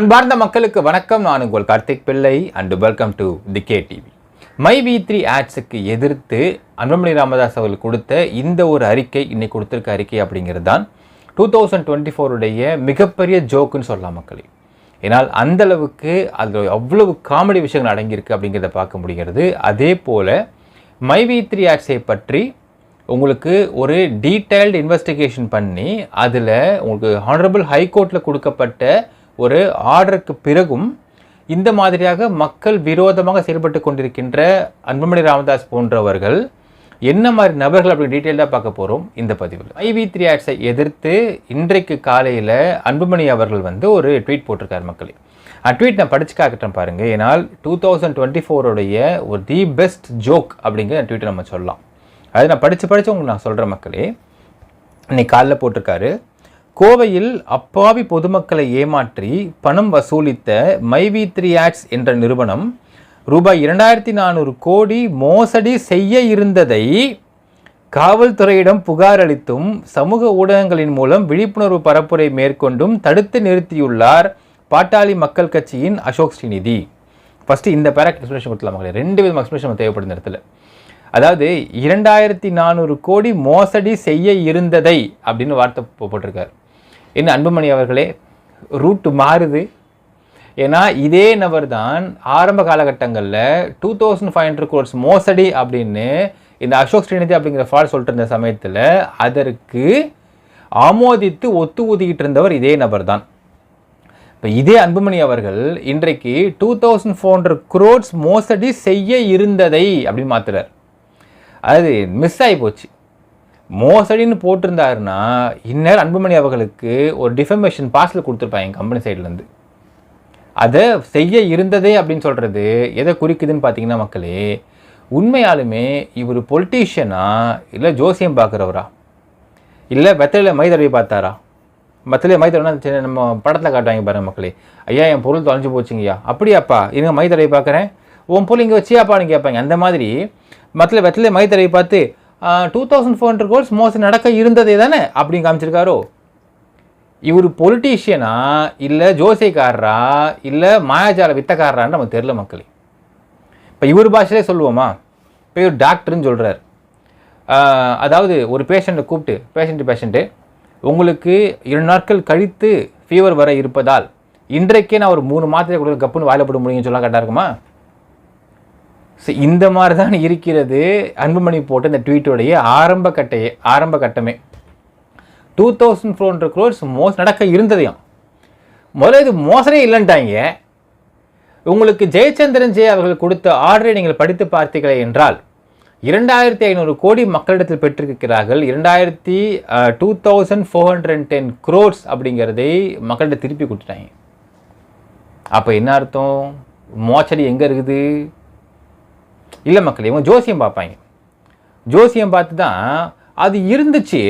அன்பார்ந்த மக்களுக்கு வணக்கம். நான் உங்கள் Karthik Pillai and welcome to the KTV. MyV3 ஆட்ஸுக்கு எதிர்த்து அன்புமணி ராமதாஸ் அவர்கள் கொடுத்த இந்த ஒரு அறிக்கை, இன்னைக்கு கொடுத்துருக்க அறிக்கை அப்படிங்கிறது தான் 2024 மிகப்பெரிய ஜோக்குன்னு சொல்லலாம் மக்களே. ஏன்னால் அந்த அளவுக்கு அதில் அவ்வளவு காமெடி விஷயங்கள் அடங்கியிருக்கு அப்படிங்கிறத பார்க்க முடிகிறது. அதே போல் மைவி3 ஆட்ஸை பற்றி உங்களுக்கு ஒரு டீட்டெயில்டு இன்வெஸ்டிகேஷன் பண்ணி அதில் உங்களுக்கு ஹானரபிள் ஹைகோர்ட்டில் கொடுக்கப்பட்ட ஒரு ஆர்டருக்கு பிறகும் இந்த மாதிரியாக மக்கள் விரோதமாக செயல்பட்டு கொண்டிருக்கின்ற அன்புமணி ராமதாஸ் போன்றவர்கள் என்ன மாதிரி நபர்கள் அப்படி டீட்டெயிலாக பார்க்க போகிறோம் இந்த பதிவில். மைவி3 ஆட்ஸை எதிர்த்து இன்றைக்கு காலையில் அன்புமணி அவர்கள் ஒரு ட்வீட் போட்டிருக்கார் மக்களே. ட்வீட் நான் படிச்சு காக்கிட்டேன் பாருங்கள். ஏன்னால் 2024 ஒரு தி பெஸ்ட் ஜோக் அப்படிங்கிற ட்வீட்டை நம்ம சொல்லலாம். அது நான் படித்து உங்களுக்கு நான் சொல்கிறேன் மக்களே. இன்னைக்கு காலையில் போட்டிருக்காரு, கோவையில் அப்பாவி பொதுமக்களை ஏமாற்றி பணம் வசூலித்த மைவி3 ஆட்ஸ் என்ற நிறுவனம் ரூபாய் 2400 கோடி மோசடி செய்ய இருந்ததை காவல்துறையிடம் புகார் அளித்தும் சமூக ஊடகங்களின் மூலம் விழிப்புணர்வு பரப்புரை மேற்கொண்டும் தடுத்து நிறுத்தியுள்ளார் பாட்டாளி மக்கள் கட்சியின் அசோக் ஸ்ரீநிதி. ஃபஸ்ட்டு இந்த பேராக்ட் எக்ஸ்பிளேஷன் கொடுத்துலாம் மக்களே. 2 விதமாக எக்ஸ்பிளேஷன் தேவைப்படுற இடத்துல. அதாவது 2400 கோடி மோசடி செய்ய இருந்ததை அப்படின்னு வார்த்தை போட்டிருக்காரு. என்ன அன்புமணி அவர்களே, ரூட்டு மாறுது. ஏன்னா இதே நபர் தான் ஆரம்ப காலகட்டங்களில் 2500 crores மோசடி அப்படின்னு இந்த அசோக் ஸ்ரீநிதி அப்படிங்கிற ஃபால் சொல்லிட்டு இருந்த சமயத்தில் அதற்கு ஆமோதித்து ஒத்து ஊதிக்கிட்டு இருந்தவர் இதே நபர் தான். இப்போ இதே அன்புமணி அவர்கள் இன்றைக்கு 2400 crores மோசடி செய்ய இருந்ததை அப்படின்னு மாற்றுறார். அது மிஸ் ஆகி போச்சு. மோசடின்னு போட்டிருந்தாருன்னா இந்நேரம் அன்புமணி அவர்களுக்கு ஒரு டிஃபமேஷன் பாஸில் கொடுத்துருப்பாங்க எங்கள் கம்பெனி சைட்லேருந்து. அதை செய்ய இருந்ததே அப்படின்னு சொல்கிறது எதை குறிக்குதுன்னு பார்த்தீங்கன்னா மக்களே, உண்மையாலுமே இவர் பொலிட்டீஷியனா இல்லை ஜோசியம் பார்க்குறவரா இல்லை வெத்தலையில் மைதடவை பார்த்தாரா? வெத்தலையை மைதடவைனா நம்ம படத்தில் காட்டுவாங்க பாருங்கள் மக்களே. ஐயா என் பொருள் தொலைஞ்சு போச்சுங்கய்யா. அப்படியாப்பா இருங்க மைதடவை பார்க்குறேன், உன் பொருள் இங்கே வச்சியாப்பான்னு கேட்பாங்க. அந்த மாதிரி வெத்தலை மைதடவை பார்த்து 2400 crores மோசடி நடக்க இருந்ததே தானே அப்படின்னு காமிச்சிருக்காரோ. இவர் பொலிட்டீஷியனா இல்லை ஜோசியக்காரரா இல்லை மாயாஜால வித்தக்காரரான்னு நம்ம தெரியல மக்களே. இப்போ இவர் பாஷையிலே சொல்லுவோமா? இப்போ இவர் டாக்டர்னு சொல்கிறார். அதாவது ஒரு பேஷண்ட்டை கூப்பிட்டு பேஷண்ட்டு உங்களுக்கு 2 நாட்கள் கழித்து ஃபீவர் வர இருப்பதால் இன்றைக்கே நான் ஒரு 3 மாத்திரை கொடுக்க கப்புன்னு வாயிலப்பட முடியும்னு சொல்ல கரெக்டாக இருக்குமா? ஸோ இந்த மாதிரி தான் இருக்கிறது அன்புமணி போட்ட இந்த ட்வீட்டோடைய ஆரம்ப கட்டமே. 2400 crores நடக்க இருந்ததையும் முதல்ல இது மோசடியே இல்லைன்ட்டாங்க. உங்களுக்கு ஜெயச்சந்திரன் அவர்கள் கொடுத்த ஆர்டரை நீங்கள் படித்து பார்த்தீர்களே என்றால் 2500 கோடி மக்களிடத்தில் பெற்றிருக்கிறார்கள். 2410 crores அப்படிங்கிறதை மக்கள்கிட்ட திருப்பி கொடுத்துட்டாங்க. அப்போ என்ன அர்த்தம்? மோசடி எங்கே இருக்குது? இல்லை மக்களே, இவங்க ஜோசியம் பார்ப்பாங்க. ஜோசியம் பார்த்து தான் அது இருந்துச்சு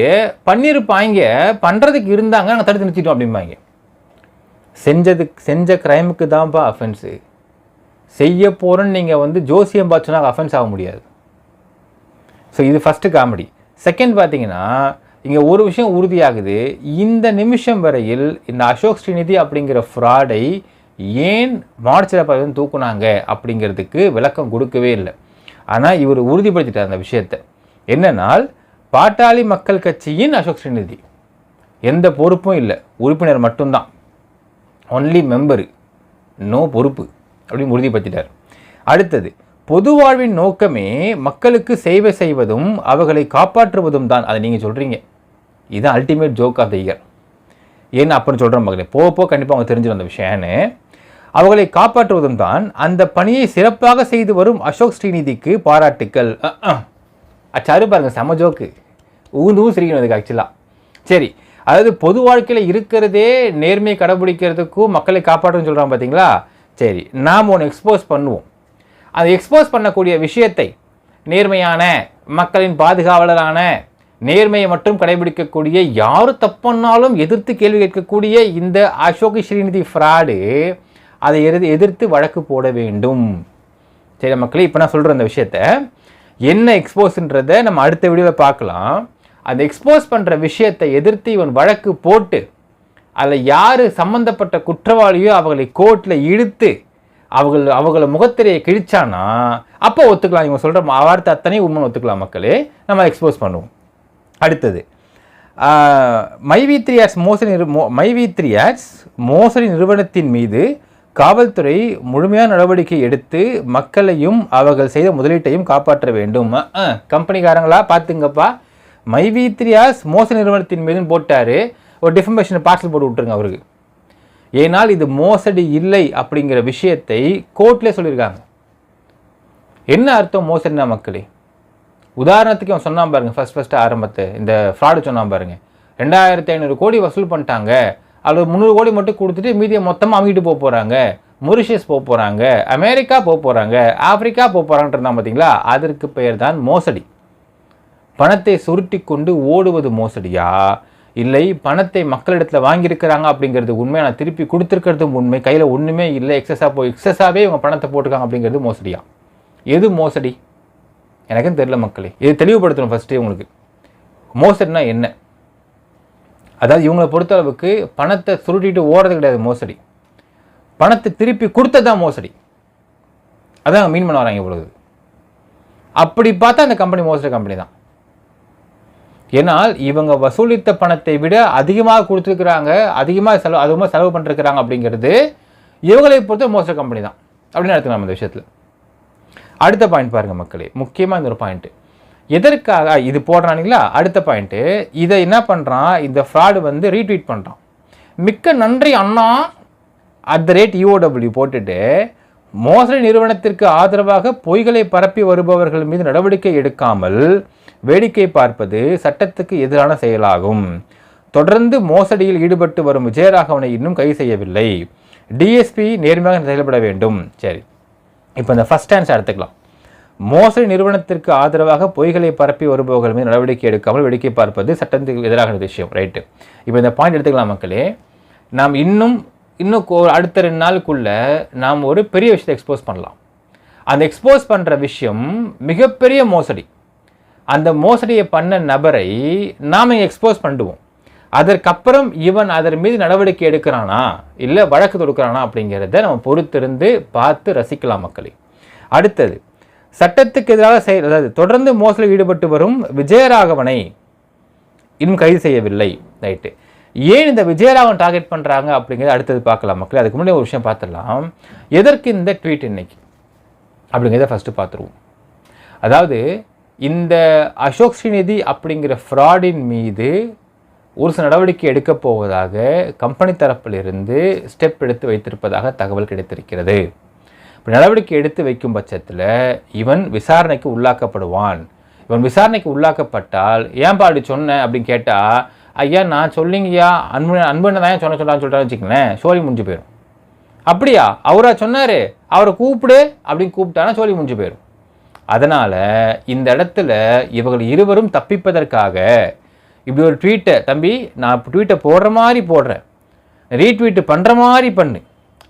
பண்ணியிருப்பாங்க, பண்ணுறதுக்கு இருந்தாங்க, நாங்கள் தடுத்து நிறுத்திட்டோம் அப்படிம்பாங்க. செஞ்ச கிரைமுக்கு தான்ப்பா அஃபென்ஸு. செய்ய போகிறோன்னு நீங்கள் ஜோசியம் பார்த்துனா அஃபென்ஸ் ஆக முடியாது. ஸோ இது ஃபஸ்ட்டு காமெடி. செகண்ட் பார்த்தீங்கன்னா இங்கே ஒரு விஷயம் உறுதியாகுது. இந்த நிமிஷம் வரையில் இந்த அசோக் ஸ்ரீநிதி அப்படிங்கிற ஃப்ராடை ஏன் மார்ச்சில் தூக்குனாங்க அப்படிங்கிறதுக்கு விளக்கம் கொடுக்கவே இல்லை. ஆனால் இவர் உறுதிப்படுத்திட்டார் அந்த விஷயத்தை. என்னன்னால் பாட்டாளி மக்கள் கட்சியின் அசோக் ஸ்ரீநிதி, எந்த பொறுப்பும் இல்லை, உறுப்பினர் மட்டும்தான், ஒன்லி மெம்பரு, நோ பொறுப்பு அப்படின்னு உறுதிப்படுத்திட்டார். அடுத்தது, பொது வாழ்வின் நோக்கமே மக்களுக்கு சேவை செய்வதும் அவர்களை காப்பாற்றுவதும் தான். அதை நீங்கள் சொல்கிறீங்க. இதுதான் ultimate joke of the year. ஏன்னு அப்படின்னு சொல்கிற மகளே, போக கண்டிப்பாக அவங்க தெரிஞ்சிடும் அந்த விஷயம்னு. அவர்களை காப்பாற்றுவதும் தான். அந்த பணியை சிறப்பாக செய்து வரும் அசோக் ஸ்ரீநிதிக்கு பாராட்டுக்கள். அச்சாரு பாருங்க, செம ஜோக்கு. ஊந்தும் சிரிக்கணும் அதுக்கு ஆக்சுவலாக. சரி, அதாவது பொது வாழ்க்கையில் இருக்கிறதே நேர்மையை கடைபிடிக்கிறதுக்கும் மக்களை காப்பாற்றுன்னு சொல்கிறாங்க பார்த்தீங்களா? சரி, நாம் ஒன்று எக்ஸ்போஸ் பண்ணுவோம். அந்த எக்ஸ்போஸ் பண்ணக்கூடிய விஷயத்தை நேர்மையான மக்களின் பாதுகாவலரான நேர்மையை மட்டும் கடைபிடிக்கக்கூடிய யாரும் தப்புனாலும் எதிர்த்து கேள்வி கேட்கக்கூடிய இந்த அசோக் ஸ்ரீநிதி ஃப்ராடு அதை எதிர்த்து வழக்கு போட வேண்டும். சரி மக்களே, இப்போ நான் சொல்கிற அந்த விஷயத்த என்ன எக்ஸ்போஸ்ன்றதை நம்ம அடுத்த வீடியோவில் பார்க்கலாம். அந்த எக்ஸ்போஸ் பண்ணுற விஷயத்தை எதிர்த்து இவன் வழக்கு போட்டு அதில் யார் சம்மந்தப்பட்ட குற்றவாளியோ அவங்களை கோர்ட்டில் இழுத்து அவங்கள முகத்திரையை கிழிச்சானா அப்போ ஒத்துக்கலாம். இவங்க சொல்கிற வார்த்தை அத்தனை உண்மை ஒத்துக்கலாம் மக்களே, நம்ம எக்ஸ்போஸ் பண்ணுவோம். அடுத்தது மைவி3 ஆட்ஸ் மோசடி நிறுவனத்தின் மீது காவல்துறை முழுமையான நடவடிக்கை எடுத்து மக்களையும் அவர்கள் செய்த முதலீட்டையும் காப்பாற்ற வேண்டும். கம்பெனிக்காரங்களா பார்த்துங்கப்பா, மைவி3 ஆட்ஸ் மோசடி நிறுவனத்தின் மீதுன்னு போட்டார், ஒரு டிஃபமேஷன் பார்சல் போட்டு விட்டுருங்க அவருக்கு. ஏனால் இது மோசடி இல்லை அப்படிங்கிற விஷயத்தை கோர்ட்லேயே சொல்லியிருக்காங்க. என்ன அர்த்தம் மோசடினா மக்களே? உதாரணத்துக்கு அவன் சொன்னான் பாருங்க, ஃபர்ஸ்ட் ஆரம்பத்தை இந்த ஃப்ராடு சொன்னான் பாருங்க, 2500 கோடி வசூல் பண்ணிட்டாங்க, அதில் 300 கோடி மட்டும் கொடுத்துட்டு மீதியை மொத்தமாக அங்கிட்டு போக போகிறாங்க, மொரிஷியஸ் போக போகிறாங்க, அமெரிக்கா போக போகிறாங்க, ஆப்பிரிக்கா போக போகிறாங்கன்றான் பார்த்தீங்களா? அதற்கு பெயர் தான் மோசடி. பணத்தை சுருட்டி கொண்டு ஓடுவது மோசடியா, இல்லை பணத்தை மக்களிடத்தில் வாங்கியிருக்கிறாங்க அப்படிங்கிறது உண்மை, நான் திருப்பி கொடுத்துருக்கிறதும் உண்மை, கையில் ஒன்றுமே இல்லை, எக்ஸஸாகவே இவங்க பணத்தை போட்டிருக்காங்க அப்படிங்கிறது மோசடியா? எது மோசடி எனக்கும் தெரியல மக்களே. இது தெளிவுபடுத்தணும் ஃபஸ்ட்டு உங்களுக்கு. மோசடினா என்ன? அதாவது இவங்களை பொறுத்தளவுக்கு பணத்தை சுருட்டிட்டு ஓடுறது கிடையாது மோசடி, பணத்தை திருப்பி கொடுத்ததான் மோசடி. அதான் மீன் பண்ண வராங்க இவ்வளவு. அப்படி பார்த்தா அந்த கம்பெனி மோசடி கம்பெனி தான். ஏன்னால் இவங்க வசூலித்த பணத்தை விட அதிகமாக கொடுத்துருக்குறாங்க, அதிகமாக செலவு பண்ணிருக்கிறாங்க அப்படிங்கிறது இவங்களை பொறுத்த மோசடி கம்பெனி தான் அப்படின்னு எடுத்துக்கலாம் இந்த விஷயத்தில். அடுத்த பாயிண்ட் பாருங்கள் மக்களே, முக்கியமாக இந்த ஒரு பாயிண்ட்டு எதற்காக இது போடுறானுங்களா? அடுத்த பாயிண்ட்டு, இதை என்ன பண்ணுறான் இந்த ஃப்ராடு வந்து ரீட்வீட் பண்ணுறான். மிக்க நன்றி அண்ணா @EOW போட்டுட்டு மோசடி நிறுவனத்திற்கு ஆதரவாக பொய்களை பரப்பி வருபவர்கள் மீது நடவடிக்கை எடுக்காமல் வேடிக்கை பார்ப்பது சட்டத்துக்கு எதிரான செயலாகும். தொடர்ந்து மோசடியில் ஈடுபட்டு வரும் விஜயராகவனை இன்னும் கைது செய்யவில்லை. டிஎஸ்பி நேர்மையாக செயல்பட வேண்டும். சரி, இப்போ இந்த ஃபர்ஸ்ட் ஆன்சர் எடுத்துக்கலாம். மோசடி நிறுவனத்திற்கு ஆதரவாக பொய்களை பரப்பி வருபவர்கள் மீது நடவடிக்கை எடுக்காமல் வேடிக்கை பார்ப்பது சட்டத்துக்கு எதிரான விஷயம். ரைட்டு, இப்போ இந்த பாயிண்ட் எடுத்துக்கலாம் மக்களே. நாம் இன்னும் அடுத்த 2 நாளுக்குள்ள நாம் ஒரு பெரிய விஷயத்தை எக்ஸ்போஸ் பண்ணலாம். அந்த எக்ஸ்போஸ் பண்ணுற விஷயம் மிகப்பெரிய மோசடி. அந்த மோசடியை பண்ண நபரை நாம் இங்கே எக்ஸ்போஸ் பண்ணுவோம். அதற்கப்புறம் இவன் அதன் மீது நடவடிக்கை எடுக்கிறானா இல்லை வழக்கு தொடுக்கிறானா அப்படிங்கிறத நம்ம பொறுத்திருந்து பார்த்து ரசிக்கலாம் மக்களே. அடுத்தது, சட்டத்துக்கு எதிராக அதாவது தொடர்ந்து மோசடியில் ஈடுபட்டு வரும் விஜயராகவனை இன்னும் கைது செய்யவில்லை. ரைட்டு, ஏன் இந்த விஜயராகவன் டார்கெட் பண்ணுறாங்க அப்படிங்கிறத அடுத்தது பார்க்கலாம் மக்களே. அதுக்கு முன்னாடி ஒரு விஷயம் பார்த்துடலாம். எதற்கு இந்த ட்வீட் இன்னைக்கு அப்படிங்கிறத ஃபஸ்ட்டு பார்த்துருவோம். அதாவது இந்த அசோக் ஸ்ரீநிதி அப்படிங்கிற ஃப்ராடின் மீது ஒரு சில நடவடிக்கை எடுக்கப் போவதாக கம்பெனி தரப்பிலிருந்து ஸ்டெப் எடுத்து வைத்திருப்பதாக தகவல் கிடைத்திருக்கிறது. இப்போ நடவடிக்கை எடுத்து வைக்கும் பட்சத்தில் இவன் விசாரணைக்கு உள்ளாக்கப்படுவான். இவன் விசாரணைக்கு உள்ளாக்கப்பட்டால் ஏன்பா அப்படி சொன்னேன் அப்படின்னு கேட்டால், ஐயா நான் சொல்லிங்கய்யா அன்புன்னு தான் சொல்லான்னு சொல்லிட்டான்னு வச்சுக்கங்களேன், சோழி முடிஞ்சு போயிடும். அப்படியா அவரா சொன்னார், அவரை கூப்பிடு அப்படின்னு கூப்பிட்டானா சோழி முடிஞ்சு போயிடும். அதனால் இந்த இடத்துல இவர்கள் இருவரும் தப்பிப்பதற்காக இப்படி ஒரு ட்வீட்டை, தம்பி நான் ட்வீட்டை போடுற மாதிரி போடுறேன், ரீட்வீட்டு பண்ணுற மாதிரி பண்ணு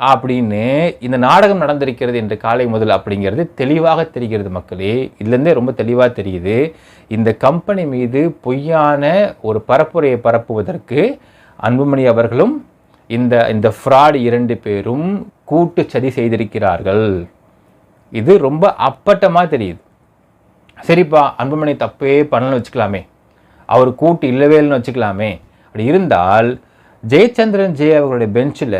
அப்படின்னு இந்த நாடகம் நடந்திருக்கிறது என்று காலை முதல் அப்படிங்கிறது தெளிவாக தெரிகிறது மக்களே. இதுலேருந்தே ரொம்ப தெளிவாக தெரியுது. இந்த கம்பெனி மீது பொய்யான ஒரு பரப்புரையை பரப்புவதற்கு அன்புமணி அவர்களும் இந்த ஃப்ராட் 2 பேரும் கூட்டு சதி செய்திருக்கிறார்கள். இது ரொம்ப அப்பட்டமாக தெரியுது. சரிப்பா, அன்புமணி தப்பே பண்ணலன்னு வச்சுக்கலாமே, அவர் கூட்டு இல்லவே இல்லைன்னு வச்சுக்கலாமே. அப்படி இருந்தால் ஜெயச்சந்திரன் அவர்களுடைய பெஞ்சில்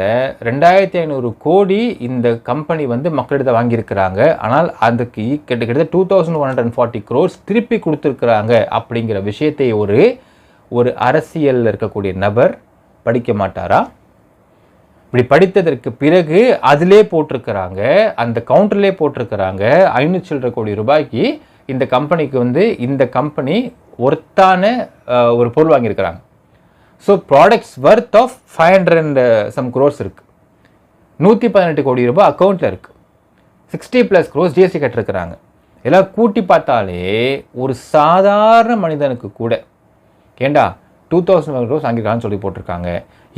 2500 கோடி இந்த கம்பெனி வந்து மக்களிடத்தை வாங்கியிருக்கிறாங்க. ஆனால் அதுக்கு கிட்டத்தட்ட 2140 crores திருப்பி கொடுத்துருக்குறாங்க அப்படிங்கிற விஷயத்தை ஒரு அரசியலில் இருக்கக்கூடிய நபர் படிக்க மாட்டாரா? இப்படி படித்ததற்கு பிறகு அதிலே போட்டிருக்கிறாங்க, அந்த கவுண்டர்லே போட்டிருக்கிறாங்க 500 சில்லற கோடி ரூபாய்க்கு இந்த கம்பெனிக்கு வந்து இந்த கம்பெனி ஒர்த்தான ஒரு பொருள் வாங்கியிருக்கிறாங்க. So products worth of 500 some crores இருக்குது. 118 கோடி ரூபாய் அக்கௌண்ட்டில் இருக்குது. 60+ crores ஜிஎஸ்டி கட்டிருக்கிறாங்க. எல்லாம் கூட்டி பார்த்தாலே ஒரு சாதாரண மனிதனுக்கு கூட ஏண்டா 2000 crores வாங்கியிருக்காங்கன்னு சொல்லி போட்டிருக்காங்க,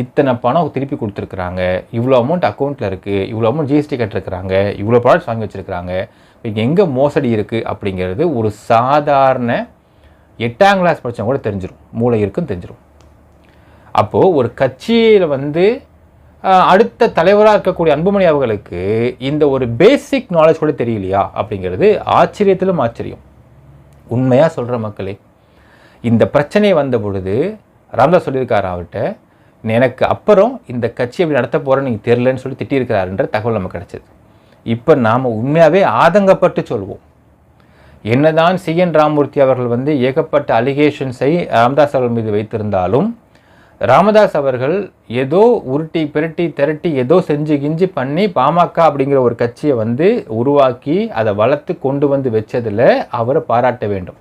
இத்தனை பணம் திருப்பி கொடுத்துருக்குறாங்க, இவ்வளோ அமௌண்ட் அக்கௌண்ட்டில் இருக்குது, இவ்வளோ அமௌண்ட் ஜிஎஸ்டி கட்டிருக்கிறாங்க, இவ்வளோ ப்ராடக்ட்ஸ் வாங்கி வச்சுருக்கிறாங்க, இங்கே எங்கே மோசடி இருக்குது அப்படிங்கிறது ஒரு சாதாரண 8ஆம் கிளாஸ் படித்தவங்க கூட தெரிஞ்சிடும், மூளை இருக்குன்னு தெரிஞ்சிடும். அப்போது ஒரு கட்சியில் வந்து அடுத்த தலைவராக இருக்கக்கூடிய அன்புமணி அவர்களுக்கு இந்த ஒரு பேசிக் நாலேஜ் கூட தெரியலையா அப்படிங்கிறது ஆச்சரியத்திலும் ஆச்சரியம். உண்மையாக சொல்கிற மக்களே, இந்த பிரச்சனை வந்த பொழுது ராமதாஸ் சொல்லியிருக்காரு அவர்கிட்ட, எனக்கு அப்புறம் இந்த கட்சி எப்படி நடத்த போகிறேன்னு நீங்கள் தெரியலன்னு சொல்லி திட்டியிருக்கிறாருன்ற தகவல் நமக்கு கிடைச்சது. இப்போ நாம் உண்மையாகவே ஆதங்கப்பட்டு சொல்வோம். என்னதான் CN ராமமூர்த்தி அவர்கள் வந்து ஏகப்பட்ட அலிகேஷன்ஸை ராமதாஸ் அவர்கள் மீது வைத்திருந்தாலும், ராமதாஸ் அவர்கள் ஏதோ உருட்டி பிரட்டி திரட்டி ஏதோ செஞ்சு கிஞ்சி பண்ணி பாமக அப்படிங்கிற ஒரு கட்சியை வந்து உருவாக்கி அதை வளர்த்து கொண்டு வந்து வச்சதில் அவரை பாராட்ட வேண்டும்.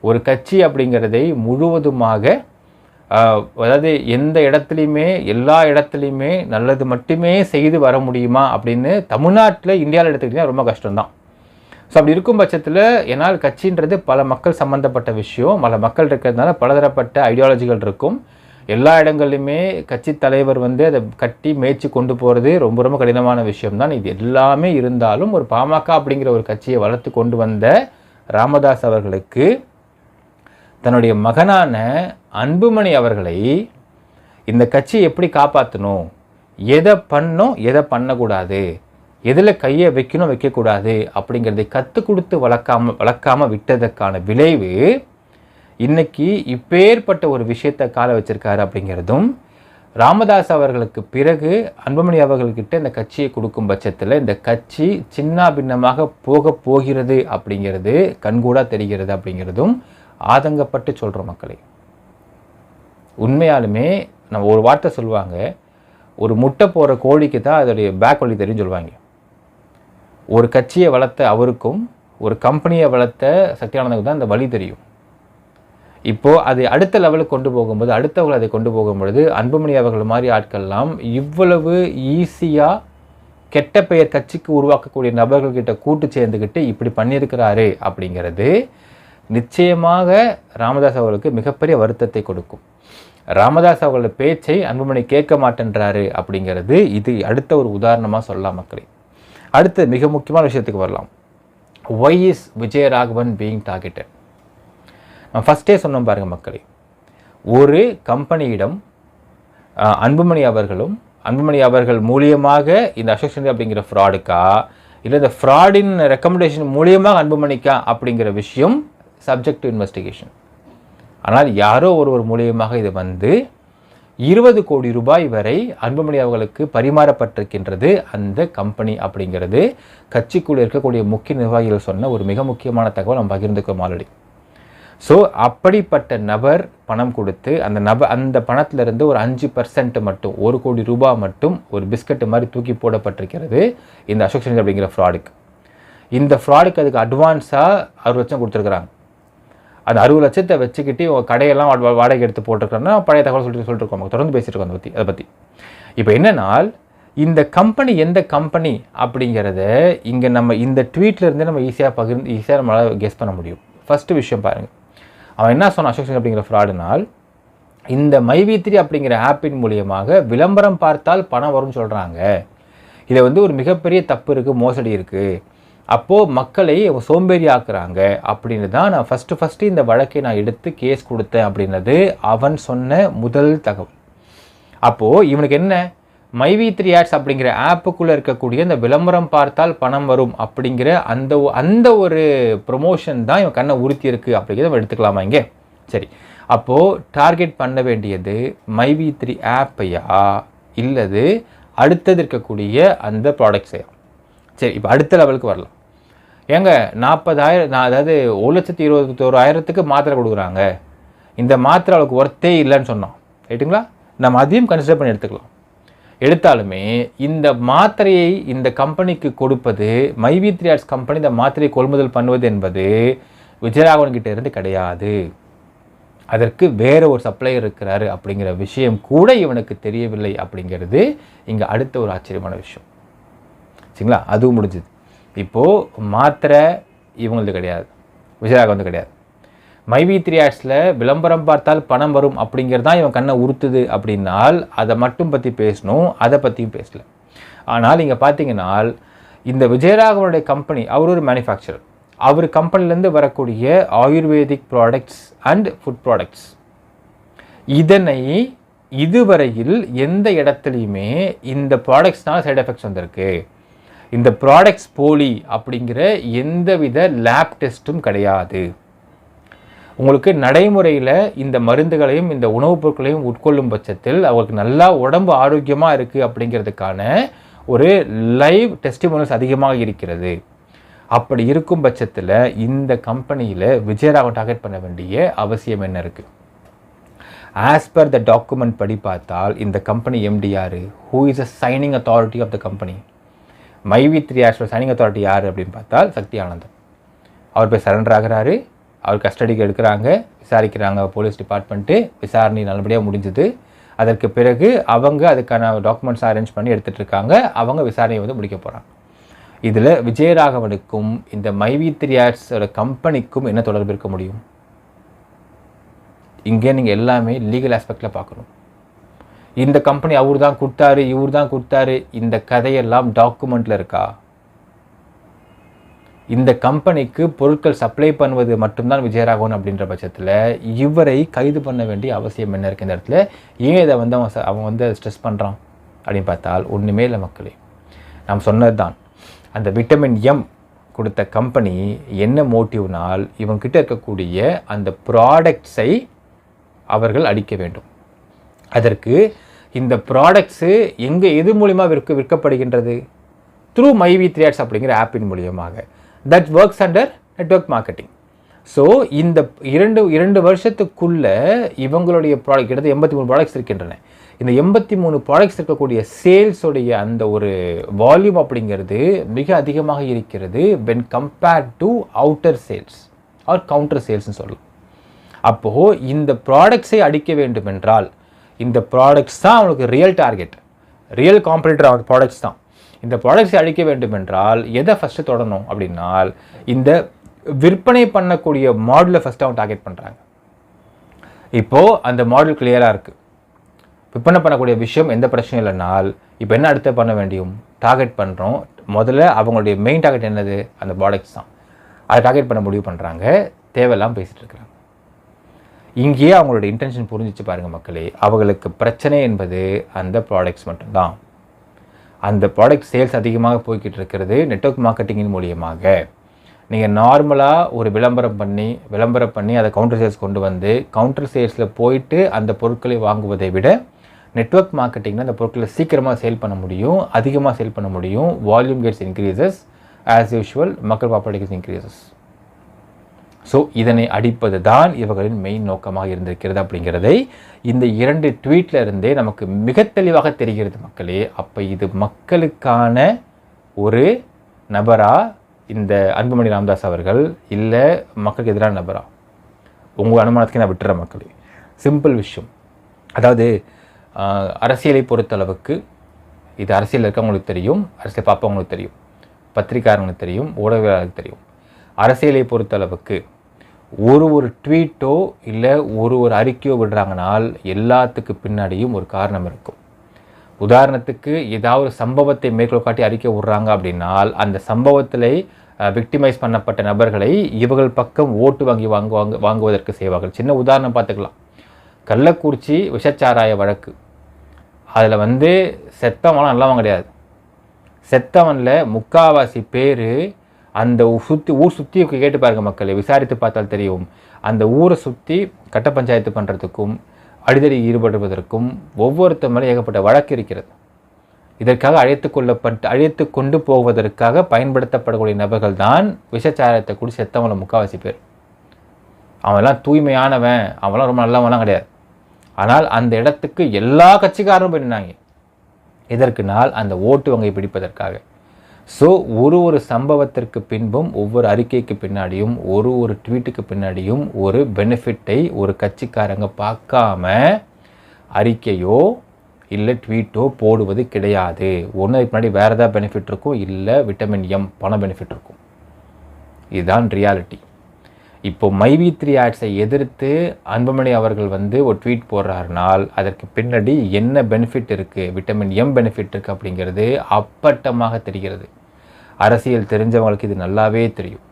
ஒரு கட்சி அப்படிங்கிறதை முழுவதுமாக அதாவது எந்த இடத்துலையுமே எல்லா இடத்துலையுமே நல்லது மட்டுமே செய்து வர முடியுமா அப்படின்னு தமிழ்நாட்டில் இந்தியாவில் எடுத்துக்கிட்டிங்கன்னா ரொம்ப கஷ்டம்தான். ஸோ அப்படி இருக்கும் பட்சத்தில், ஏன்னால் கட்சின்றது பல மக்கள் சம்மந்தப்பட்ட விஷயம், பல மக்கள் இருக்கிறதுனால பலதரப்பட்ட ஐடியாலஜிகள் இருக்கும். எல்லா இடங்கள்லையுமே கட்சி தலைவர் வந்து அதை கட்டி மேய்ச்சி கொண்டு போகிறது ரொம்ப ரொம்ப கடினமான விஷயம்தான். இது எல்லாமே இருந்தாலும் ஒரு பாமக அப்படிங்கிற ஒரு கட்சியை வளர்த்து கொண்டு வந்த ராமதாஸ் அவர்களுக்கு தன்னுடைய மகனான அன்புமணி அவர்களை இந்த கட்சியை எப்படி காப்பாற்றணும், எதை பண்ணணும் எதை பண்ணக்கூடாது, எதில் கையை வைக்கணும் வைக்கக்கூடாது அப்படிங்கிறதை கற்றுக் கொடுத்து வளர்க்காமல் விட்டதற்கான விளைவு இன்னைக்கு இப்பேற்பட்ட ஒரு விஷயத்தை கால வச்சிருக்காரு அப்படிங்கிறதும், ராமதாஸ் அவர்களுக்கு பிறகு அன்புமணி அவர்கள்கிட்ட இந்த கட்சியை கொடுக்கும் பட்சத்தில் இந்த கட்சி சின்ன பின்னமாக போகிறது அப்படிங்கிறது கண்கூடா தெரிகிறது அப்படிங்கிறதும் ஆதங்கப்பட்டு சொல்கிற மக்களை. உண்மையாலுமே நம்ம ஒரு வார்த்தை சொல்லுவாங்க, ஒரு முட்டை போகிற கோழிக்கு தான் அதோடைய பேக் வழி தெரியும் சொல்லுவாங்க. ஒரு கட்சியை வளர்த்த அவருக்கும் ஒரு கம்பெனியை வளர்த்த சத்யானந்தாவுக்கு தான் அந்த வழி தெரியும். இப்போது அது அடுத்த லெவலுக்கு கொண்டு போகும்போது, அடுத்தவர்கள் அதை கொண்டு போகும்பொழுது, அன்புமணி அவர்கள் மாதிரி ஆட்கள்லாம் இவ்வளவு ஈஸியாக கெட்ட பெயர் கட்சிக்கு உருவாக்கக்கூடிய நபர்கள்கிட்ட கூட்டு சேர்ந்துக்கிட்டு இப்படி பண்ணியிருக்கிறாரு அப்படிங்கிறது நிச்சயமாக ராமதாஸ் அவர்களுக்கு மிகப்பெரிய வருத்தத்தை கொடுக்கும். ராமதாஸ் அவர்களோட பேச்சை அன்புமணி கேட்க மாட்டேன்றாரு அப்படிங்கிறது இது அடுத்த ஒரு உதாரணமாக சொல்லலாம் மக்களே. அடுத்து மிக முக்கியமான விஷயத்துக்கு வரலாம். Why is Vijayaraghavan being targeted? நான் ஃபஸ்ட்டே சொன்னோம் பாருங்கள் மக்களே, ஒரு கம்பெனியிடம் அன்புமணி அவர்கள் மூலியமாக இந்த அசோக் சந்திரா அப்படிங்கிற ஃப்ராடுக்கா இல்லை இந்த ஃப்ராடின் ரெக்கமெண்டேஷன் மூலியமாக அன்புமணிக்கா அப்படிங்கிற விஷயம் சப்ஜெக்ட் டு இன்வெஸ்டிகேஷன். ஆனால் யாரோ ஒருவர் மூலியமாக இது வந்து 20 கோடி ரூபாய் வரை அன்புமணி அவர்களுக்கு பரிமாறப்பட்டிருக்கின்றது அந்த கம்பெனி அப்படிங்கிறது கட்சிக்குள்ளே இருக்கக்கூடிய முக்கிய நிர்வாகிகள் சொன்ன ஒரு மிக முக்கியமான தகவல் நம்ம பகிர்ந்துக்கிறோம் ஆல்ரெடி. ஸோ அப்படிப்பட்ட நபர் பணம் கொடுத்து அந்த பணத்திலிருந்து ஒரு 5% மட்டும் 1 கோடி ரூபாய் மட்டும் ஒரு பிஸ்கட் மாதிரி தூக்கி போடப்பட்டிருக்கிறது இந்த அசோக் சந்திரா அப்படிங்கிற ஃப்ராடுக்கு. இந்த ஃப்ராடுக்கு அதுக்கு அட்வான்ஸாக 60 லட்சம் கொடுத்துருக்குறாங்க. அந்த 60 லட்சத்தை வச்சுக்கிட்டு கடையெல்லாம் வாடகை எடுத்து போட்டிருக்கிறோன்னா பழைய தகவல் சொல்லிட்டுருக்கோம், தொடர்ந்து பேசிட்டு இருக்கோம் அதை பற்றி. இப்போ என்னன்னால் இந்த கம்பெனி எந்த கம்பெனி அப்படிங்கிறத இங்கே நம்ம இந்த ட்வீட்லேருந்தே நம்ம ஈஸியாக நம்மளால் கெஸ் பண்ண முடியும். ஃபஸ்ட்டு விஷயம் பாருங்கள், அவன் என்ன சொன்னான் அசோக் சந்திரா அப்படிங்கிற ஃப்ராடுனால், இந்த மைவி3 அப்படிங்கிற ஆப்பின் மூலியமாக விளம்பரம் பார்த்தால் பணம் வரும்னு சொல்கிறாங்க. இதில் வந்து ஒரு மிகப்பெரிய தப்பு இருக்குது, மோசடி இருக்குது, அப்போது மக்களை சோம்பேறி ஆக்குறாங்க அப்படின்னு தான் நான் ஃபஸ்ட்டு இந்த வழக்கை நான் எடுத்து கேஸ் கொடுத்தேன் அப்படின்றது அவன் சொன்ன முதல் தகவல். அப்போது இவனுக்கு என்ன, மைவி3 ஆட்ஸ் அப்படிங்கிற ஆப்புக்குள்ளே இருக்கக்கூடிய இந்த விளம்பரம் பார்த்தால் பணம் வரும் அப்படிங்கிற அந்த ஒரு ப்ரொமோஷன் தான் இவன் கண்ணை உறுத்தி இருக்குது அப்படிங்கிறத நம்ம எடுத்துக்கலாமா இங்கே? சரி, அப்போது டார்கெட் பண்ண வேண்டியது மைவி3 ஆப்பையா இல்லது அடுத்தது இருக்கக்கூடிய அந்த ப்ராடக்ட்ஸையா? சரி, இப்போ அடுத்த லெவலுக்கு வரலாம். ஏங்க 40,000 அதாவது 1,21,000க்கு மாத்திரை கொடுக்குறாங்க, இந்த மாத்திரை அவளுக்கு ஒர்த்தே இல்லைன்னு சொன்னோம் ரைட்டுங்களா? நம்ம அதையும் கன்சிடர் பண்ணி எடுத்தாலுமே இந்த மாத்திரையை இந்த கம்பெனிக்கு கொடுப்பது மைவி3 ஆட்ஸ் கம்பெனி இந்த மாத்திரையை கொள்முதல் பண்ணுவது என்பது விஜயராகவன் கிட்ட இருந்து கிடையாது. அதற்கு வேற ஒரு சப்ளையர் இருக்கிறாரு அப்படிங்கிற விஷயம் கூட இவனுக்கு தெரியவில்லை அப்படிங்கிறது இங்கே அடுத்த ஒரு ஆச்சரியமான விஷயம். சரிங்களா? அதுவும் முடிஞ்சுது. இப்போது மாத்திரை இவங்களது கிடையாது, விஜயராகவன் கிடையாது. மைவி3 ஆட்ஸில் விளம்பரம் பார்த்தால் பணம் வரும் அப்படிங்கிறது தான் இவன் கண்ணை உறுத்துது அப்படின்னால் அதை மட்டும் பற்றி பேசணும், அதை பற்றியும் பேசல. ஆனால் இங்கே பார்த்தீங்கன்னா இந்த விஜயராகவனுடைய கம்பெனி, அவர் ஒரு மேனுஃபேக்சரர், அவர் கம்பெனிலேருந்து வரக்கூடிய ayurvedic products and food products இதனை இதுவரையில் எந்த இடத்துலையுமே இந்த ப்ராடக்ட்ஸ்னால சைடு எஃபெக்ட்ஸ் வந்திருக்கு, இந்த ப்ராடக்ட்ஸ் போலி அப்படிங்கிற எந்தவித லேப் டெஸ்ட்டும் கிடையாது. உங்களுக்கு நடைமுறையில் இந்த மருந்துகளையும் இந்த உணவுப் பொருட்களையும் உட்கொள்ளும் பட்சத்தில் அவங்களுக்கு நல்லா உடம்பு ஆரோக்கியமாக இருக்குது அப்படிங்கிறதுக்கான ஒரு லைவ் டெஸ்டிமோனியல்ஸ் அதிகமாக இருக்கிறது. அப்படி இருக்கும் பட்சத்தில் இந்த கம்பெனியில் விஜயராகவன் டார்கெட் பண்ண வேண்டிய அவசியம் என்ன இருக்குது? ஆஸ் பர் த டாக்குமெண்ட் படி பார்த்தால் இந்த கம்பெனி எம்டி யார்? Who is a signing authority of the company? MyV3 ஆட்ஸோட சைனிங் அத்தாரிட்டி யார் அப்படின்னு பார்த்தால் சக்தி ஆனந்தன். அவர் போய் சரண்டர் ஆகிறாரு, அவர் கஸ்டடிக்கு எடுக்கிறாங்க, விசாரிக்கிறாங்க போலீஸ் டிபார்ட்மெண்ட்டு, விசாரணை நல்லபடியாக முடிஞ்சுது. அதற்கு பிறகு அவங்க அதுக்கான டாக்குமெண்ட்ஸ் அரேஞ்ச் பண்ணி எடுத்துகிட்டு இருக்காங்க. அவங்க விசாரணையை வந்து முடிக்க போகிறாங்க. இதில் விஜயராகவனுக்கும் இந்த மைவி3 ஆட்ஸோட கம்பெனிக்கும் என்ன தொடர்பு இருக்க முடியும்? இங்கே நீங்கள் எல்லாமே லீகல் ஆஸ்பெக்டில் பார்க்கணும். இந்த கம்பெனி அவர் தான் கொடுத்தாரு, இவர் தான் கொடுத்தாரு, இந்த கதையெல்லாம் டாக்குமெண்ட்டில் இருக்கா? இந்த கம்பெனிக்கு பொருட்கள் சப்ளை பண்ணுவது மட்டும்தான் விஜயராகவன் அப்படின்ற பட்சத்தில் இவரை கைது பண்ண வேண்டிய அவசியம் என்ன இருக்குது? இந்த இடத்துல ஏன் இதை வந்து அவன் வந்து ஸ்ட்ரெஸ் பண்ணுறான் அப்படின்னு பார்த்தால் ஒன்றுமே இல்லை மக்களே. நாம் சொன்னது தான், அந்த விட்டமின் எம் கொடுத்த கம்பெனி என்ன மோட்டிவ்னால் இவங்கிட்ட இருக்கக்கூடிய அந்த ப்ராடக்ட்ஸை அவர்கள் அடிக்க வேண்டும். அதற்கு இந்த ப்ராடக்ட்ஸு எது மூலிமா விற்கப்படுகின்றது? த்ரூ மைவி3 ஆட்ஸ் அப்படிங்கிற ஆப்பின் மூலியமாக. That works under network marketing. So இந்த இரண்டு வருஷத்துக்குள்ளே இவங்களுடைய ப்ராடக்ட் கிட்டத்தட்ட 83 ப்ராடக்ட்ஸ் இருக்கின்றன. இந்த 83 ப்ராடக்ட்ஸ் இருக்கக்கூடிய சேல்ஸோடைய அந்த ஒரு வால்யூம் அப்படிங்கிறது மிக அதிகமாக இருக்கிறது when compared to outer sales or counter சேல்ஸ்னு சொல்லலாம். அப்போது இந்த ப்ராடக்ட்ஸை அடிக்க வேண்டும் என்றால் இந்த ப்ராடக்ட்ஸ் தான் அவனுக்கு ரியல் டார்கெட், ரியல் காம்படிட்டர் அவன் ப்ராடக்ட்ஸ் தான். இந்த ப்ராடக்ட்ஸை அழிக்க வேண்டும் என்றால் எதை ஃபஸ்ட்டு தொடரணும் அப்படின்னால் இந்த விற்பனை பண்ணக்கூடிய மாடலை ஃபஸ்ட்டு அவன் டார்கெட் பண்ணுறாங்க. இப்போது அந்த மாடல் கிளியராக இருக்குது, விற்பனை பண்ணக்கூடிய விஷயம் எந்த பிரச்சனையும் இல்லைனால் இப்போ என்ன அடுத்து பண்ண வேண்டியும்? டார்கெட் பண்ணுறோம். முதல்ல அவங்களுடைய மெயின் டார்கெட் என்னது? அந்த ப்ராடக்ட்ஸ் தான். அதை டார்கெட் பண்ண முடிவு பண்ணுறாங்க. தேவையெல்லாம் பேசிகிட்டு இருக்கிறாங்க. இங்கேயே அவங்களோட இன்டென்ஷன் புரிஞ்சிச்சு பாருங்கள் மக்களே. அவங்களுக்கு பிரச்சனை என்பது அந்த ப்ராடக்ட்ஸ் மட்டும்தான். அந்த ப்ராடக்ட் சேல்ஸ் அதிகமாக போய்கிட்டு இருக்கிறது நெட்வொர்க் மார்க்கெட்டிங்கின் மூலியமாக. நீங்கள் நார்மலாக ஒரு விளம்பரம் பண்ணி அதை கவுண்டர் சேல்ஸ் கொண்டு வந்து கவுண்டர் சேல்ஸில் போயிட்டு அந்த பொருட்களை வாங்குவதை விட நெட்வொர்க் மார்க்கெட்டிங்கில் அந்த பொருட்களை சீக்கிரமாக சேல் பண்ண முடியும், அதிகமாக சேல் பண்ண முடியும். Volume gets increases, as usual மக்கள் பாப்புலேஷன் இன்க்ரீசஸ். ஸோ இதனை அடிப்பது தான் இவர்களின் மெயின் நோக்கமாக இருந்திருக்கிறது அப்படிங்கிறதை இந்த 2 ட்வீட்டில் இருந்தே நமக்கு மிக தெளிவாக தெரிகிறது மக்களே. அப்போ இது மக்களுக்கான ஒரு நபரா இந்த அன்புமணி ராமதாஸ் அவர்கள், இல்லை மக்களுக்கு எதிரான நபரா? உங்கள் அனுமானத்துக்கு நான் விட்டுறேன் மக்களே. சிம்பிள் விஷயம். அதாவது அரசியலை பொறுத்தளவுக்கு இது அரசியல் இருக்கவங்களுக்கு தெரியும், அரசியல் பார்ப்பவங்களுக்கு தெரியும், பத்திரிக்காரங்களுக்கு தெரியும், ஊடகங்களுக்கு தெரியும். அரசியலை பொறுத்தளவுக்கு ஒரு ட்வீட்டோ இல்லை ஒரு அறிக்கையோ விடுறாங்கனால் எல்லாத்துக்கு பின்னாடியும் ஒரு காரணம் இருக்கும். உதாரணத்துக்கு ஏதாவது சம்பவத்தை மேற்கோள் காட்டி அறிக்கை விடுறாங்க அப்படின்னால் அந்த சம்பவத்தில் விக்டிமைஸ் பண்ணப்பட்ட நபர்களை இவர்கள் பக்கம் ஓட்டு வாங்குவதற்கு செய்வார்கள். சின்ன உதாரணம் பார்த்துக்கலாம். கள்ளக்குறிச்சி விஷச்சாராய வழக்கு, அதில் வந்து செத்தவங்களாம் நல்லவங்க கிடையாது. செத்தவனில் முக்காவாசி பேர் அந்த ஊர் சுற்றி கேட்டு பாருங்கள் மக்களை, விசாரித்து பார்த்தால் தெரியும். அந்த ஊரை சுற்றி கட்ட பஞ்சாயத்து பண்ணுறதுக்கும் அடிதடி ஈடுபடுவதற்கும் ஒவ்வொருத்தர் மேலே ஏகப்பட்ட வழக்கு இருக்கிறது. இதற்காக அழைத்து கொண்டு போவதற்காக பயன்படுத்தப்படக்கூடிய நபர்கள் தான் விஷச்சாரத்தை கூட செத்தவங்கள முக்கால்வாசி பேர். அவன்லாம் தூய்மையானவன், அவன்லாம் ரொம்ப நல்லவன்லாம் கிடையாது. ஆனால் அந்த இடத்துக்கு எல்லா கட்சிக்காரரும் போயிருந்தாங்க. இதற்கு நாள் அந்த ஓட்டு வங்கை பிடிப்பதற்காக. ஸோ ஒரு சம்பவத்திற்கு பின்பும் ஒவ்வொரு அறிக்கைக்கு பின்னாடியும் ஒரு ட்வீட்டுக்கு பின்னாடியும் ஒரு பெனிஃபிட்டை ஒரு கட்சிக்காரங்க பார்க்காம அறிக்கையோ இல்லை ட்வீட்டோ போடுவது கிடையாது. ஒன்று பின்னாடி வேறு ஏதாவது பெனிஃபிட் இருக்கும், இல்லை விட்டமின் எம் பண பெனிஃபிட் இருக்கும். இதுதான் ரியாலிட்டி. இப்போ மைவி3 ஆட்ஸை எதிர்த்து அன்புமணி அவர்கள் வந்து ஒரு ட்வீட் போடுறாருனால் அதற்கு பின்னாடி என்ன பெனிஃபிட் இருக்குது, விட்டமின் எம் பெனிஃபிட் இருக்குது அப்படிங்கிறது அப்பட்டமாக தெரிகிறது. அரசியல் தெரிஞ்சவங்களுக்கு இது நல்லாவே தெரியும்.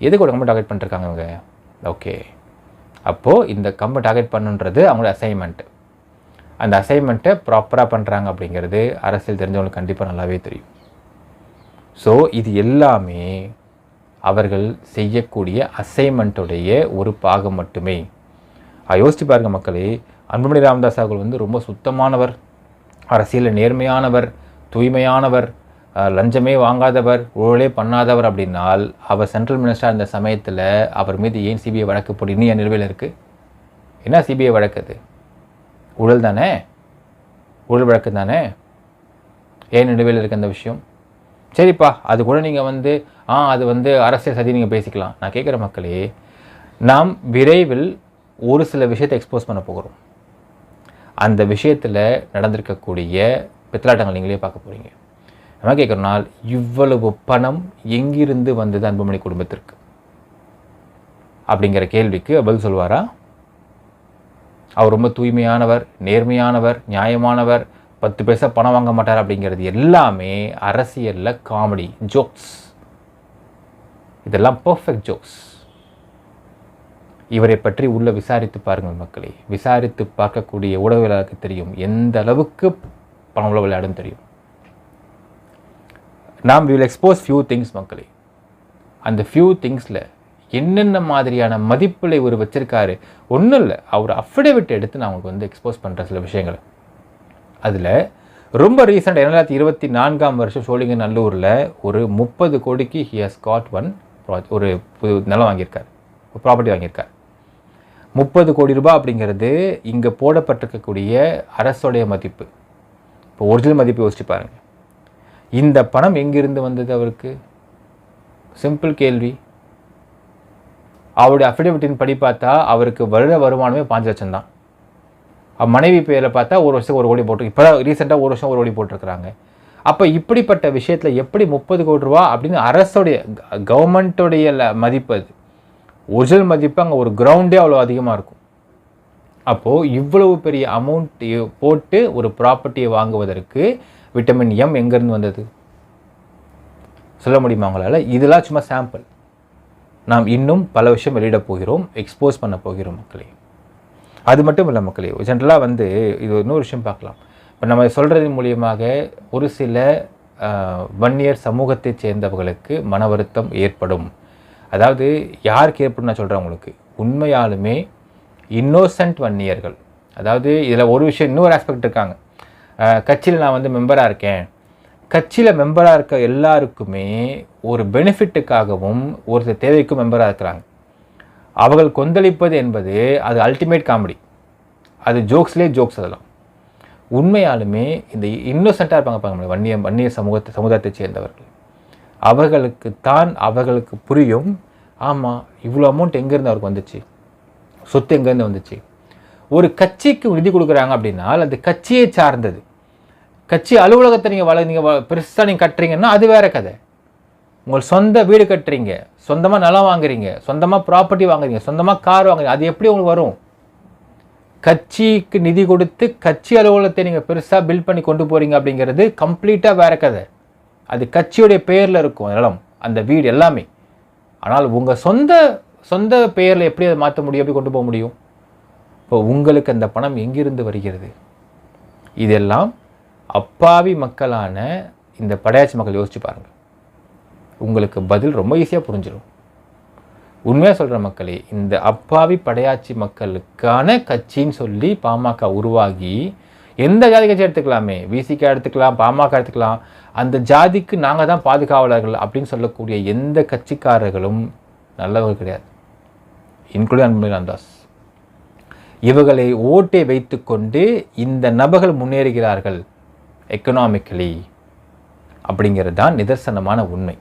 எதுக்கு ஒரு கம்பெனி டார்கெட் பண்ணிருக்காங்க இவங்க? ஓகே, அப்போது இந்த கம்பெனி டார்கெட் பண்ணுன்றது அவங்களோட அசைன்மெண்ட்டு. அந்த அசைன்மெண்ட்டை ப்ராப்பராக பண்ணுறாங்க அப்படிங்கிறது அரசியல் தெரிஞ்சவங்களுக்கு கண்டிப்பாக நல்லாவே தெரியும். ஸோ இது எல்லாமே அவர்கள் செய்யக்கூடிய அசைன்மெண்ட்டுடைய ஒரு பாகம் மட்டுமே. யோசிச்சு பாருங்க மக்களே, அன்புமணி ராமதாஸ் அவர்கள் வந்து ரொம்ப சுத்தமானவர், அரசியலில் நேர்மையானவர், தூய்மையானவர், லஞ்சமே வாங்காதவர், ஊழலே பண்ணாதவர் அப்படின்னால் அவர் சென்ட்ரல் மினிஸ்டராக இருந்த சமயத்தில் அவர் மீது ஏன் சிபிஐ வழக்கு போட்டு இன்னும் நிலுவையில் இருக்குது? என்ன சிபிஐ வழக்கு? அது ஊழல் தானே, ஊழல் வழக்கு தானே, ஏன் நிலுவையில் இருக்குது அந்த விஷயம்? சரிப்பா, அது கூட நீங்கள் வந்து அது வந்து அரசியல் சதி நீங்கள் பேசிக்கலாம். நான் கேட்குற மக்களே, நாம் விரைவில் ஒரு சில விஷயத்தை எக்ஸ்போஸ் பண்ண போகிறோம். அந்த விஷயத்தில் நடந்திருக்கக்கூடிய பித்தலாட்டங்கள் நீங்களே பார்க்க போகிறீங்க. நம்ம கேட்குறோம்னால், இவ்வளவு பணம் எங்கிருந்து வந்தது அன்புமணி குடும்பத்திற்கு அப்படிங்கிற கேள்விக்கு பதில் சொல்வாரா? அவர் ரொம்ப தூய்மையானவர், நேர்மையானவர், நியாயமானவர், 10 பைசா பணம் வாங்க மாட்டார் அப்படிங்கிறது எல்லாமே அரசியலில் காமெடி ஜோக்ஸ். இதெல்லாம் பர்ஃபெக்ட் ஜோக்ஸ். இவரை பற்றி உள்ள விசாரித்து பாருங்கள் மக்களே. விசாரித்து பார்க்கக்கூடிய ஊடகங்களுக்கு தெரியும் எந்த அளவுக்கு பணம் உள்ள விளையாடும் தெரியும். நாம் வில் எக்ஸ்போஸ் ஃபியூ திங்ஸ் மக்களே. அந்த ஃபியூ திங்ஸில் என்னென்ன மாதிரியான மதிப்பில் இவர் வச்சுருக்காரு ஒன்றும் இல்லை. அவர் அஃபிடேவிட் எடுத்து நான் உங்களுக்கு வந்து எக்ஸ்போஸ் பண்ணுற சில விஷயங்கள். அதில் ரொம்ப ரீசெண்ட் 2024 சோழிங்கநல்லூரில் ஒரு 30 கோடிக்கு ஹி ஹஸ் காட் ஒரு புது நிலம் வாங்கியிருக்கார், ஒரு ப்ராப்பர்ட்டி வாங்கியிருக்கார். 30 கோடி ரூபாய் அப்படிங்கிறது இங்கே போடப்பட்டிருக்கக்கூடிய அரசுடைய மதிப்பு. இப்போ ஒரிஜினல் மதிப்பு யோசிச்சு பாருங்கள். இந்த பணம் எங்கிருந்து வந்தது அவருக்கு? சிம்பிள் கேள்வி. அவருடைய அஃபிடேவிட்டின் படி பார்த்தா அவருக்கு வருட வருமானமே 5 லட்சம் தான். மனைவி பேரில் பார்த்தா ஒரு வருஷம் 1 கோடி போட்டு, இப்போ ரீசெண்டாக 1 வருஷம் 1 கோடி போட்டிருக்கிறாங்க. அப்போ இப்படிப்பட்ட விஷயத்தில் எப்படி 30 கோடி ரூபா அப்படின்னு அரசுடைய கவர்மெண்ட்டுடைய மதிப்பு, அது ஒரிஜினல் மதிப்பு அங்கே ஒரு கிரவுண்டே அவ்வளோ அதிகமாக இருக்கும். அப்போது இவ்வளவு பெரிய அமௌண்ட் போட்டு ஒரு ப்ராப்பர்ட்டியை வாங்குவதற்கு விட்டமின் எம் எங்கேருந்து வந்தது சொல்ல முடியுமா உங்களால்? இதெல்லாம் சும்மா சாம்பிள். நாம் இன்னும் பல விஷயம் வெளியிட போகிறோம், எக்ஸ்போஸ் பண்ண போகிறோம் மக்களே. அது மட்டும் இல்லை மக்களே, ஜென்ரலாக வந்து இது இன்னொரு விஷயம் பார்க்கலாம். இப்போ நம்ம சொல்கிறதன் மூலியமாக ஒரு சில வன்னியர் சமூகத்தை சேர்ந்தவர்களுக்கு மன வருத்தம் ஏற்படும். அதாவது யாருக்கு ஏற்படும் நான் சொல்கிறேன் உங்களுக்கு, உண்மையாலுமே இன்னோசன்ட் வன்னியர்கள். அதாவது இதில் ஒரு விஷயம், இன்னொரு ஆஸ்பெக்ட் இருக்காங்க. கட்சியில் நான் வந்து மெம்பராக இருக்கேன், கட்சியில் மெம்பராக இருக்க எல்லாருக்குமே ஒரு பெனிஃபிட்டுக்காகவும் ஒரு சில தேவைக்கும் மெம்பராக இருக்கிறாங்க. அவர்கள் கொந்தளிப்பது என்பது அது அல்டிமேட் காமெடி, அது ஜோக்ஸ்லேயே ஜோக்ஸ். அதெல்லாம் உண்மையாலுமே இந்த இன்னோசென்ட்டாக இருப்பாங்க வன்னிய சமுதாயத்தை சேர்ந்தவர்கள். அவர்களுக்கு புரியும், ஆமாம் இவ்வளோ அமௌண்ட் எங்கேருந்து அவருக்கு வந்துச்சு, சொத்து எங்கேருந்து வந்துச்சு. ஒரு கட்சிக்கு நிதி கொடுக்குறாங்க அப்படின்னா அது கட்சியை சார்ந்தது. கட்சி அலுவலகத்தை நீங்கள் பெருசாக நீங்கள் கட்டுறீங்கன்னா அது வேற கதை. உங்கள் சொந்த வீடு கட்டுறீங்க, சொந்தமாக நிலம் வாங்குறீங்க, சொந்தமாக ப்ராப்பர்ட்டி வாங்குறீங்க, சொந்தமாக கார் வாங்குறீங்க, அது எப்படி உங்களுக்கு வரும்? கட்சிக்கு நிதி கொடுத்து கட்சி அலுவலகத்தை நீங்கள் பெருசாக பில்ட் பண்ணி கொண்டு போகிறீங்க அப்படிங்கிறது கம்ப்ளீட்டாக வேற கதை. அது கட்சியுடைய பெயரில் இருக்கும் நிலம், அந்த வீடு எல்லாமே. ஆனால் உங்கள் சொந்த பெயரில் எப்படி அதை மாற்ற முடியும், எப்படி கொண்டு போக முடியும்? இப்போ உங்களுக்கு அந்த பணம் எங்கிருந்து வருகிறது? இதெல்லாம் அப்பாவி மக்களான இந்த படையாச்சி மக்கள் யோசிச்சு பாருங்கள். உங்களுக்கு பதில் ரொம்ப ஈஸியாக புரிஞ்சிடும். உண்மையாக சொல்கிற மக்களே, இந்த அப்பாவி படையாச்சி மக்களுக்கான கட்சின்னு சொல்லி பாமக உருவாகி, எந்த ஜாதி கட்சி எடுத்துக்கலாமே, விசிக எடுத்துக்கலாம், பாமக எடுத்துக்கலாம், அந்த ஜாதிக்கு நாங்கள் தான் பாதுகாவலர்கள் அப்படின்னு சொல்லக்கூடிய எந்த கட்சிக்காரர்களும் நல்லவர்கள் கிடையாது, இன்க்ளூடிங் அன்புமணி ராமதாஸ். இவர்களை ஓட்டை வைத்து கொண்டு இந்த நபர்கள் முன்னேறுகிறார்கள் எக்கனாமிக்கலி அப்படிங்கிறது தான் நிதர்சனமான உண்மை.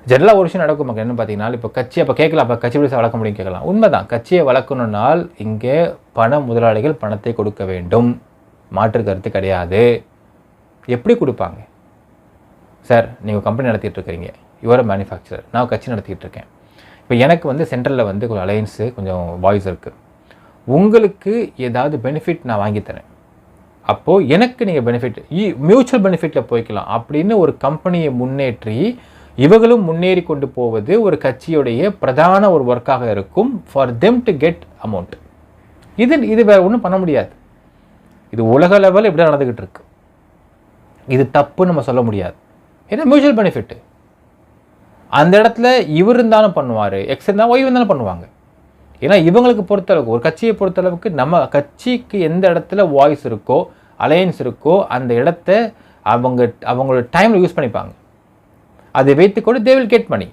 ஜெனரலாக ஒரு விஷயம் நடக்கும் மக்கள் என்ன பார்த்தீங்கன்னா, இப்போ கட்சி அப்போ கேட்கலாம், அப்போ கட்சி எப்படி வளர்க்க முடியும் கேட்கலாம். உண்மைதான், கட்சியை வளர்க்கணுன்னால் இங்கே பண முதலாளிகள் பணத்தை கொடுக்க வேண்டும், மாற்று கருத்து கிடையாது. எப்படி கொடுப்பாங்க? சார் நீங்கள் கம்பெனி நடத்திட்டு இருக்கிறீங்க, யுவர் மேனுஃபேக்சரர், நான் கட்சி நடத்திக்கிட்டு இருக்கேன். இப்போ எனக்கு வந்து சென்ட்ரலில் வந்து கொஞ்சம் அலையன்ஸு கொஞ்சம் வாய்ஸ் இருக்குது, உங்களுக்கு ஏதாவது பெனிஃபிட் நான் வாங்கித்தரேன், அப்போது எனக்கு நீங்கள் பெனிஃபிட் மியூச்சுவல் பெனிஃபிட்டில் போய்க்கலாம் அப்படின்னு ஒரு கம்பெனியை முன்னேற்றி இவர்களும் முன்னேறி கொண்டு போவது ஒரு கட்சியுடைய பிரதான ஒரு ஒர்க்காக இருக்கும். For them to get amount. இது வேறு ஒன்றும் பண்ண முடியாது. இது உலக லெவலில் இப்படி நடந்துக்கிட்டு இருக்கு. இது தப்புன்னு நம்ம சொல்ல முடியாது. ஏன்னா மியூச்சுவல் பெனிஃபிட்டு. அந்த இடத்துல இவர் இருந்தாலும் பண்ணுவார், எக்ஸ் இருந்தாலும் ஒய் இருந்தாலும் பண்ணுவாங்க. ஏன்னா இவங்களுக்கு பொறுத்தளவுக்கு, ஒரு கட்சியை பொறுத்தளவுக்கு நம்ம கட்சிக்கு எந்த இடத்துல வாய்ஸ் இருக்கோ, அலையன்ஸ் இருக்கோ, அந்த இடத்த அவங்களோட டைமில் யூஸ் பண்ணிப்பாங்க. அதை வைத்துக்கொண்டு தே வில் கெட் மணி.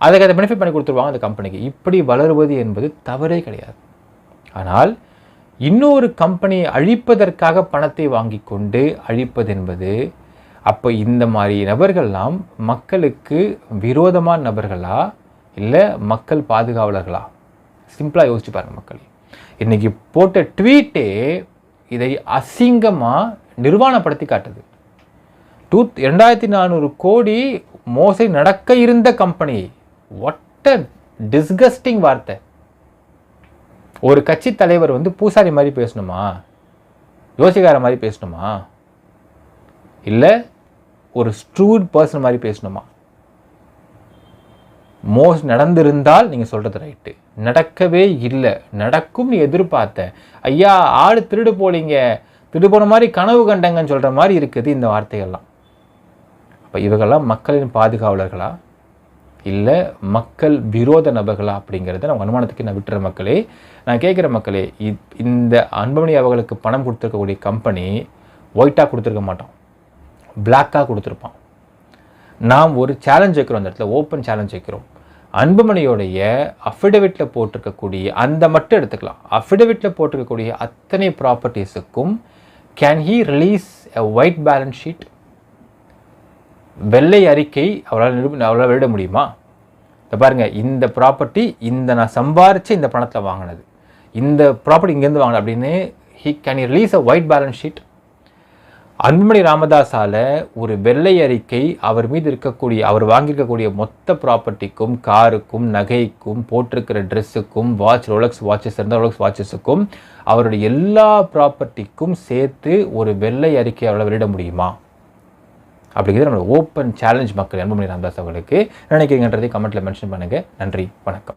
அதுக்கு அதை பெனிஃபிட் பண்ணி கொடுத்துருவாங்க அந்த கம்பெனிக்கு. இப்படி வளருவது என்பது தவறே கிடையாது. ஆனால் இன்னொரு கம்பெனியை அழிப்பதற்காக பணத்தை வாங்கி கொண்டு அழிப்பது என்பது, அப்போ இந்த மாதிரி நபர்கள்லாம் மக்களுக்கு விரோதமான நபர்களா இல்லை மக்கள் பாதுகாவலர்களா? சிம்பிளாக யோசிச்சு பாருங்கள் மக்கள். இன்றைக்கி போட்ட ட்வீட்டே இதை அசிங்கமாக நிர்வாணப்படுத்தி காட்டுது. 2400 கோடி மோசடி நடக்க இருந்த கம்பெனி. வாட் அ டிஸ்கஸ்டிங் வார்த்தை. ஒரு கட்சி தலைவர் பூசாரி மாதிரி பேசணுமா? யோசிக்கார மாதிரி பேசணுமா? இல்லை ஒரு ஸ்ட்ரூட் பர்சன் மாதிரி பேசணுமா? நடந்திருந்தால் நீங்கள் சொல்கிறது ரைட்டு. நடக்கவே இல்லை. நடக்கும் நீ எதிர்பார்த்த. ஐயா ஆடு திருடு போலீங்க, திருடு போன மாதிரி கனவு கண்டங்கன்னு சொல்கிற மாதிரி இருக்குது இந்த வார்த்தைகள்லாம். அப்போ இவங்கெல்லாம் மக்களின் பாதுகாவலர்களா இல்லை மக்கள் விரோத நபர்களா அப்படிங்கிறத நான் அனுமானத்துக்கு நான் விட்டுற மக்களே. நான் கேட்குற மக்களே, இந்த அன்புமணி அவர்களுக்கு பணம் கொடுத்துருக்கக்கூடிய கம்பெனி ஒயிட்டாக கொடுத்துருக்க மாட்டோம், பிளாக்காக கொடுத்துருப்பான். நாம் ஒரு சேலஞ்ச் வைக்கிறோம், அந்த இடத்துல ஓப்பன் சேலஞ்ச் வைக்கிறோம். அன்புமணியோடைய அஃபிடவிட்டில் போட்டிருக்கக்கூடிய அந்த மட்டும் எடுத்துக்கலாம். அஃபிடவிட்டில் போட்டிருக்கக்கூடிய அத்தனை ப்ராப்பர்ட்டிஸுக்கும் can he release a white balance sheet? வெள்ளை அறிக்கை அவரால் வெளியிட முடியுமா? இதை பாருங்கள், இந்த ப்ராப்பர்ட்டி நான் சம்பாரித்து இந்த பணத்தில் வாங்கினது, இந்த ப்ராப்பர்ட்டி இங்கேருந்து வாங்கினது அப்படின்னு can he release a white balance sheet? Anbumani ராமதாஸால் ஒரு வெள்ளை அறிக்கை அவர் மீது இருக்கக்கூடிய, அவர் வாங்கியிருக்கக்கூடிய மொத்த ப்ராப்பர்ட்டிக்கும், காருக்கும், நகைக்கும், போட்டிருக்கிற ட்ரெஸ்ஸுக்கும், ரோலக்ஸ் வாட்சஸ் இருந்தால் ரோலக்ஸ் வாட்சஸுக்கும், அவருடைய எல்லா ப்ராப்பர்ட்டிக்கும் சேர்த்து ஒரு வெள்ளை அறிக்கை அவரால் வெளியிட முடியுமா? அப்படிங்கிறது நம்மளோட ஓப்பன் சேலஞ்ச் மக்கள். அன்புமணி ராமதாஸ் அவர்களுக்கு நினைக்கிறீங்கன்றதை கமெண்ட்டில் மென்ஷன் பண்ணுங்கள். நன்றி, வணக்கம்.